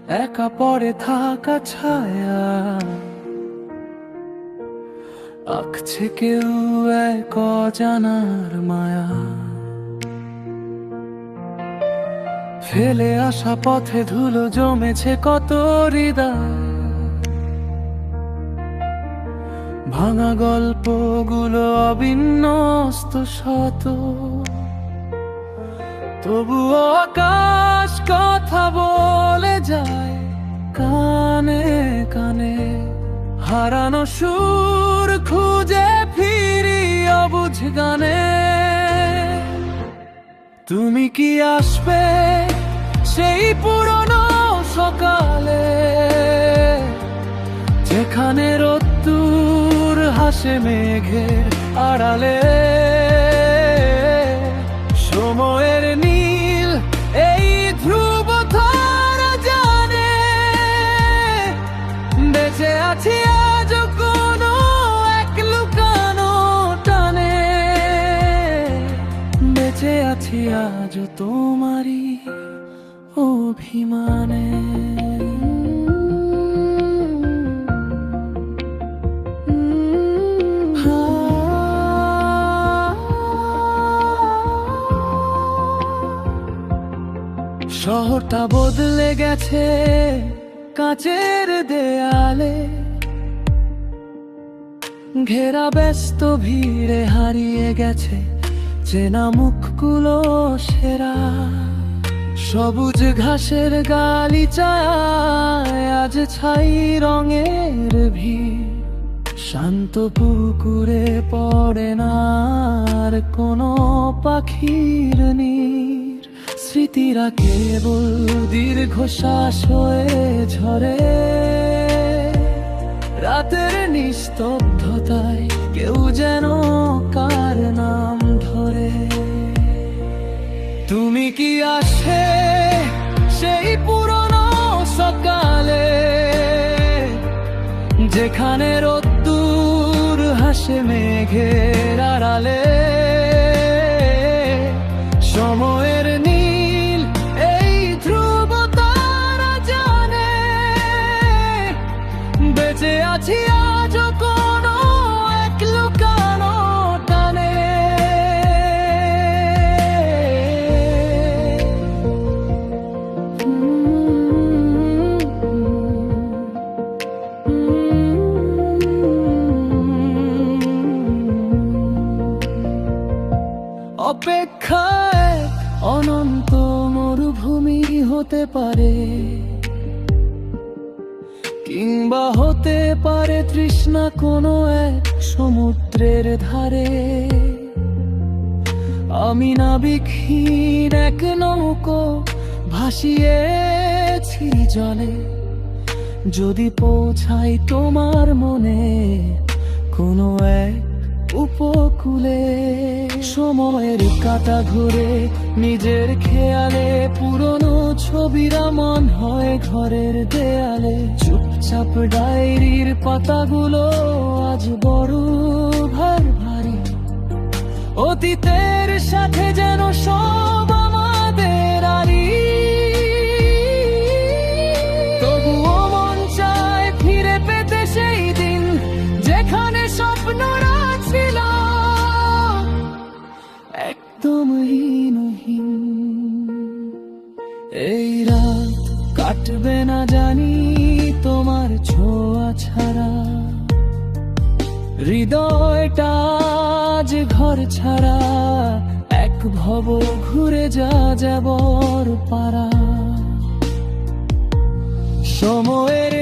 একা পড়ে থাকা ছায়া আঁকছে কেউ এক অজানার মায়া। ফেলে আসা পথে ধুলো জমেছে কত হৃদয়, ভাঙা গল্পগুলো অবিন্যস্ত শত। তবুও আকাশ কথা বলে যায় কানে কানে, হারানো সুর খুঁজে ফিরি অবুঝ গানে। তুমি কি আসবে সেই পুরনো সকালে, যেখানে রোদ্দুর হাসে মেঘের আড়ালে? সময়ের নীল এই ধ্রুব তারা জানে, বেঁচে আছি আজ কোনো এক লুকানো টানে। বেঁচে আছি আজ তোমারই অভিমানে। শহরটা বদলে গেছে কাঁচের দেয়ালে, ঘেরা ব্যস্ত ভিড়ে হারিয়ে গেছে চেনা মুখগুলো সেরা। সবুজ ঘাসের গালিচায় আজ ছাই রঙের ভিড়, শান্ত পুকুরে পড়ে না আর কোনো পাখির নীড়। স্মৃতিরা কেবল দীর্ঘশ্বাস হয়ে ঝরে, রাতের নিস্তব্ধতায় কেউ যেন কার নাম ধরে। তুমি কি আসে সেই পুরনো সকালে, যেখানে রোদ্দুর হাসে মেঘের আড়ালে? সময়ের নীল এই ধ্রুব তারা জানে, বেঁচে আছি আজ কোনো এক লুকানো টানে। অপেক্ষায় অনন্ত মরুভূমি হতে পারে, কিংবা হতে পারে তৃষ্ণা কোনো এক সমুদ্রের ধারে। আমি নাবিকহীন এক নৌকো ভাসিয়েছি জলে, যদি পৌঁছাই তোমার মনে কোনো এক উপকূলে। সময়ের কাঁটা ঘুরে নিজের খেয়ালে, পুরনো ছবিরা মন হয় ঘরের দেয়ালে। চুপচাপ ডায়েরির পাতাগুলো আজ বড় ভার ভারী, অতীতের সাথে যেন সব আমাদের আরি। তবুও মন চায় ফিরে পেতে সেই দিন, যেখানে স্বপ্নরা ছিল একদম হীনহীন। এই রাত কাটবে না জানি তোমার ছোঁয়া ছাড়া, হৃদয়টা আজ ঘর ছাড়া এক ভব ঘুরে যা যাবর পারা। সময়ের